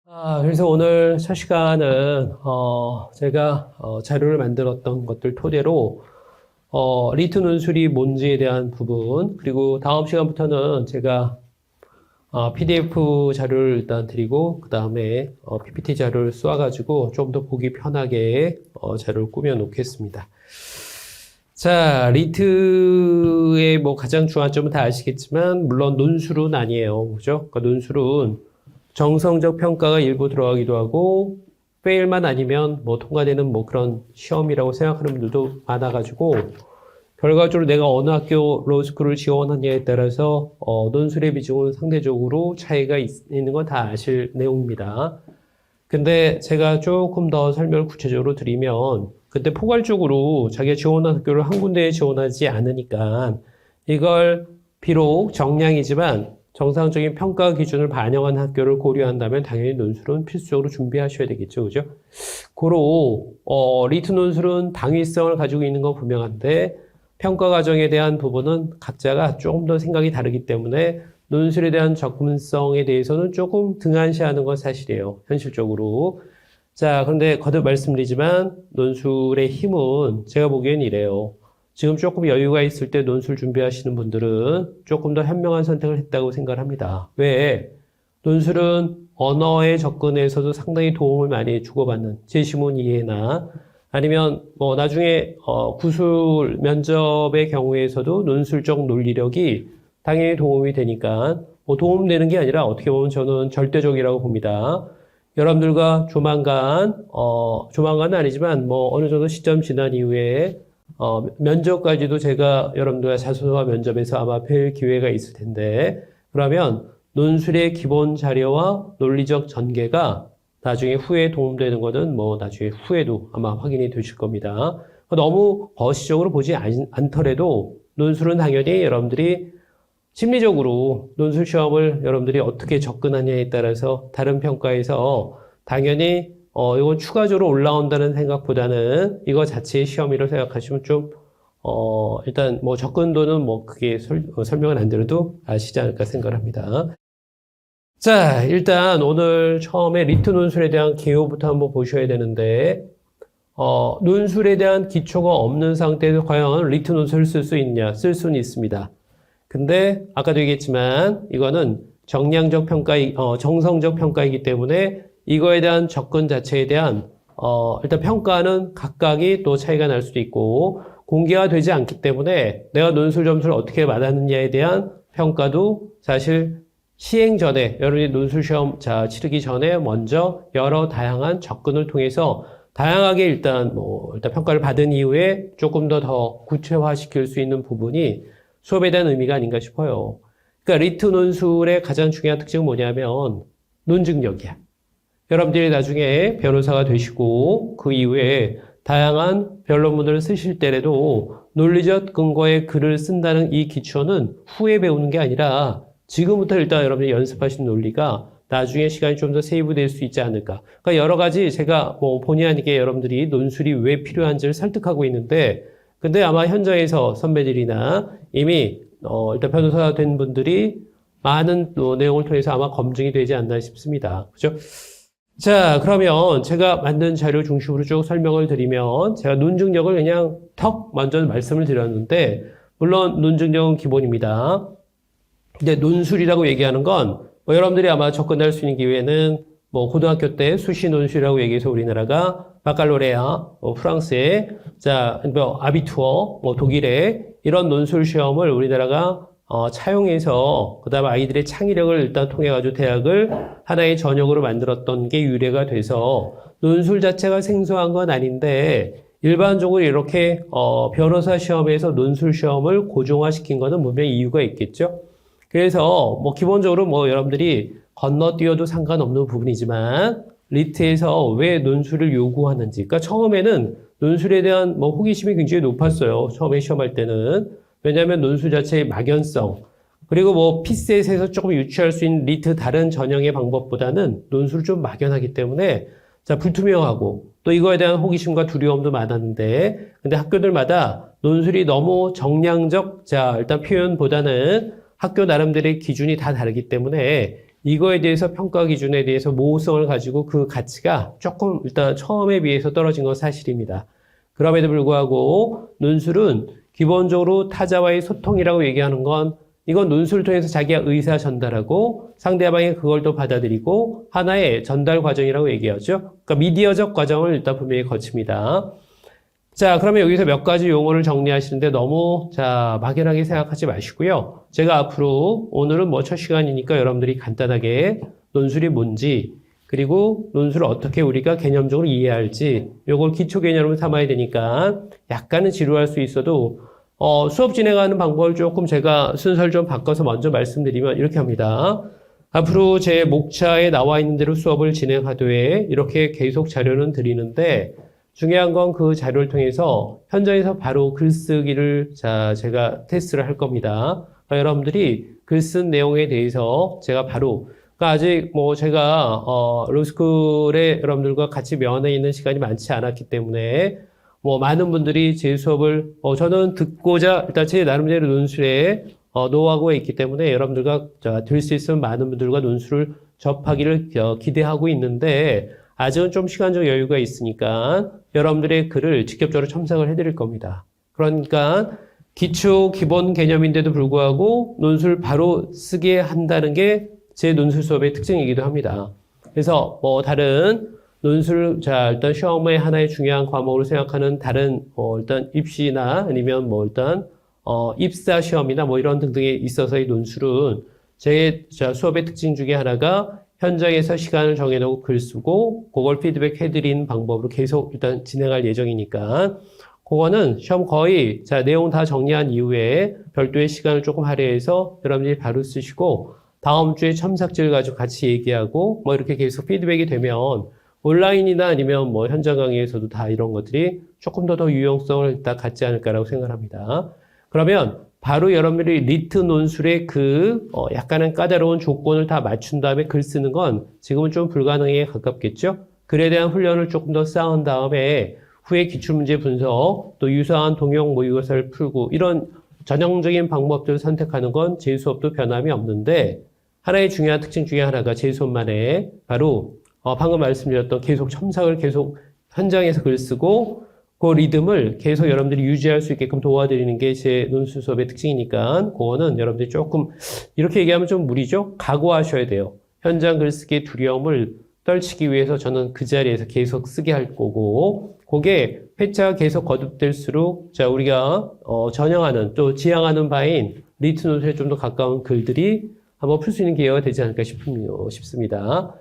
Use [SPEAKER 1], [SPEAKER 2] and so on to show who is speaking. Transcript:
[SPEAKER 1] 그래서 오늘 첫 시간은, 제가, 자료를 만들었던 것들 토대로, 리트 논술이 뭔지에 대한 부분, 그리고 다음 시간부터는 제가, PDF 자료를 일단 드리고, 그 다음에, PPT 자료를 쏘아가지고 좀 더 보기 편하게, 자료를 꾸며 놓겠습니다. 자, 리트의 뭐 가장 중요한 점은 다 아시겠지만, 물론 논술은 아니에요. 그죠? 그러니까 논술은 정성적 평가가 일부 들어가기도 하고, 페일만 아니면 뭐 통과되는 뭐 그런 시험이라고 생각하는 분들도 많아가지고, 결과적으로 내가 어느 학교 로스쿨을 지원하느냐에 따라서, 논술의 비중은 상대적으로 차이가 있는 건 다 아실 내용입니다. 근데 제가 조금 더 설명을 구체적으로 드리면, 그때 포괄적으로 자기가 지원한 학교를 한 군데에 지원하지 않으니까, 이걸 비록 정량이지만 정상적인 평가 기준을 반영한 학교를 고려한다면 당연히 논술은 필수적으로 준비하셔야 되겠죠. 그죠? 고로, 리트 논술은 당위성을 가지고 있는 건 분명한데, 평가 과정에 대한 부분은 각자가 조금 더 생각이 다르기 때문에 논술에 대한 접근성에 대해서는 조금 등한시하는 건 사실이에요. 현실적으로. 자, 그런데 거듭 말씀드리지만 논술의 힘은 제가 보기엔 이래요. 지금 조금 여유가 있을 때 논술 준비하시는 분들은 조금 더 현명한 선택을 했다고 생각을 합니다. 왜? 논술은 언어의 접근에서도 상당히 도움을 많이 주고받는 제시문 이해나 아니면 뭐 나중에 구술 면접의 경우에서도 논술적 논리력이 당연히 도움이 되니까 뭐 도움되는 게 아니라 어떻게 보면 저는 절대적이라고 봅니다. 여러분들과 조만간은 아니지만 뭐 어느 정도 시점 지난 이후에 면접까지도 제가 여러분들과 자소서 면접에서 아마 뵐 기회가 있을 텐데 그러면 논술의 기본 자료와 논리적 전개가 나중에 후에 도움되는 거는 뭐 나중에 후에도 아마 확인이 되실 겁니다. 너무 거시적으로 보지 않더라도 논술은 당연히 여러분들이 심리적으로 논술 시험을 여러분들이 어떻게 접근하냐에 따라서 다른 평가에서 당연히 이건 추가적으로 올라온다는 생각보다는 이거 자체의 시험이라고 생각하시면 좀 일단 뭐 접근도는 뭐 크게 설명을 안 드려도 아시지 않을까 생각을 합니다. 자, 일단 오늘 처음에 리트 논술에 대한 개요부터 한번 보셔야 되는데 논술에 대한 기초가 없는 상태에서 과연 리트 논술을 쓸 수 있냐? 쓸 수는 있습니다. 근데 아까도 얘기했지만 이거는 정량적 평가, 정성적 평가이기 때문에 이거에 대한 접근 자체에 대한 일단 평가는 각각이 또 차이가 날 수도 있고 공개가 되지 않기 때문에 내가 논술 점수를 어떻게 받았느냐에 대한 평가도 사실 시행 전에 여러분이 논술 시험 치르기 전에 먼저 여러 다양한 접근을 통해서 다양하게 일단 평가를 받은 이후에 조금 더 구체화시킬 수 있는 부분이 수업에 대한 의미가 아닌가 싶어요. 그러니까 리트 논술의 가장 중요한 특징은 뭐냐면 논증력이야. 여러분들이 나중에 변호사가 되시고 그 이후에 다양한 변론문을 쓰실 때라도 논리적 근거의 글을 쓴다는 이 기초는 후에 배우는 게 아니라 지금부터 일단 여러분이 연습하신 논리가 나중에 시간이 좀 더 세이브될 수 있지 않을까. 그러니까 여러 가지 제가 뭐 본의 아니게 여러분들이 논술이 왜 필요한지를 설득하고 있는데 근데 아마 현장에서 선배들이나 이미 일단 변호사가 된 분들이 많은 또 내용을 통해서 아마 검증이 되지 않나 싶습니다. 그죠? 자, 그러면 제가 만든 자료 중심으로 쭉 설명을 드리면 제가 논증력을 그냥 턱 먼저 말씀을 드렸는데 물론 논증력은 기본입니다. 근데 논술이라고 얘기하는 건 뭐 여러분들이 아마 접근할 수 있는 기회는 뭐 고등학교 때 수시 논술이라고 얘기해서 우리나라가 바칼로레아, 프랑스에 뭐 아비투어, 뭐 독일에 이런 논술 시험을 우리나라가 차용해서 그다음에 아이들의 창의력을 일단 통해 가지고 대학을 하나의 전형으로 만들었던 게 유래가 돼서 논술 자체가 생소한 건 아닌데 일반적으로 이렇게 변호사 시험에서 논술 시험을 고정화시킨 거는 분명히 이유가 있겠죠. 그래서 뭐 기본적으로 뭐 여러분들이 건너뛰어도 상관없는 부분이지만 리트에서 왜 논술을 요구하는지. 그러니까 처음에는 논술에 대한 뭐 호기심이 굉장히 높았어요. 처음에 시험할 때는. 왜냐하면 논술 자체의 막연성. 그리고 뭐 피셋에서 조금 유추할 수 있는 리트 다른 전형의 방법보다는 논술을 좀 막연하기 때문에 불투명하고 또 이거에 대한 호기심과 두려움도 많았는데 근데 학교들마다 논술이 너무 정량적 일단 표현보다는 학교 나름대로의 기준이 다 다르기 때문에 이거에 대해서 평가 기준에 대해서 모호성을 가지고 그 가치가 조금 일단 처음에 비해서 떨어진 건 사실입니다. 그럼에도 불구하고 논술은 기본적으로 타자와의 소통이라고 얘기하는 건 이건 논술을 통해서 자기가 의사 전달하고 상대방이 그걸 또 받아들이고 하나의 전달 과정이라고 얘기하죠. 그러니까 미디어적 과정을 일단 분명히 거칩니다. 자, 그러면 여기서 몇 가지 용어를 정리하시는데 너무 막연하게 생각하지 마시고요. 제가 앞으로 오늘은 뭐 첫 시간이니까 여러분들이 간단하게 논술이 뭔지 그리고 논술을 어떻게 우리가 개념적으로 이해할지 요걸 기초 개념으로 삼아야 되니까 약간은 지루할 수 있어도 수업 진행하는 방법을 조금 제가 순서를 좀 바꿔서 먼저 말씀드리면 이렇게 합니다. 앞으로 제 목차에 나와 있는 대로 수업을 진행하되 이렇게 계속 자료는 드리는데 중요한 건 그 자료를 통해서 현장에서 바로 글쓰기를 제가 테스트를 할 겁니다. 그러니까 여러분들이 글 쓴 내용에 대해서 제가 바로 그러니까 아직 뭐 제가 로스쿨에 여러분들과 같이 면회 있는 시간이 많지 않았기 때문에 뭐 많은 분들이 제 수업을 저는 듣고자 일단 제 나름대로 논술에 노하우가 있기 때문에 여러분들과 될 수 있으면 많은 분들과 논술을 접하기를 기대하고 있는데 아직은 좀 시간적 여유가 있으니까 여러분들의 글을 직접적으로 첨삭을 해드릴 겁니다. 그러니까 기초 기본 개념인데도 불구하고 논술 바로 쓰게 한다는 게 제 논술 수업의 특징이기도 합니다. 그래서 뭐 다른 논술, 일단 시험의 하나의 중요한 과목으로 생각하는 다른, 일단 입시나 아니면 뭐 일단, 입사 시험이나 뭐 이런 등등에 있어서의 논술은 제 수업의 특징 중에 하나가 현장에서 시간을 정해놓고 글 쓰고 그걸 피드백 해드리는 방법으로 계속 일단 진행할 예정이니까 그거는 시험 거의 내용 다 정리한 이후에 별도의 시간을 조금 할애해서 여러분들이 바로 쓰시고 다음 주에 첨삭지를 가지고 같이 얘기하고 뭐 이렇게 계속 피드백이 되면 온라인이나 아니면 뭐 현장 강의에서도 다 이런 것들이 조금 더 유용성을 일단 갖지 않을까라고 생각합니다. 그러면 바로 여러분들이 리트 논술의 약간은 까다로운 조건을 다 맞춘 다음에 글 쓰는 건 지금은 좀 불가능에 가깝겠죠? 글에 대한 훈련을 조금 더 쌓은 다음에 후에 기출문제 분석, 또 유사한 동형 모의고사를 풀고 이런 전형적인 방법들을 선택하는 건 제 수업도 변함이 없는데 하나의 중요한 특징 중에 하나가 제 수업만의 바로 방금 말씀드렸던 계속 첨삭을 계속 현장에서 글 쓰고 그 리듬을 계속 여러분들이 유지할 수 있게끔 도와드리는 게 제 논술 수업의 특징이니까 그거는 여러분들이 조금 이렇게 얘기하면 좀 무리죠? 각오하셔야 돼요. 현장 글쓰기의 두려움을 떨치기 위해서 저는 그 자리에서 계속 쓰게 할 거고 그게 회차가 계속 거듭될수록 우리가 전형하는 또 지향하는 바인 리트 논술에 좀 더 가까운 글들이 한번 풀 수 있는 기회가 되지 않을까 싶습니다.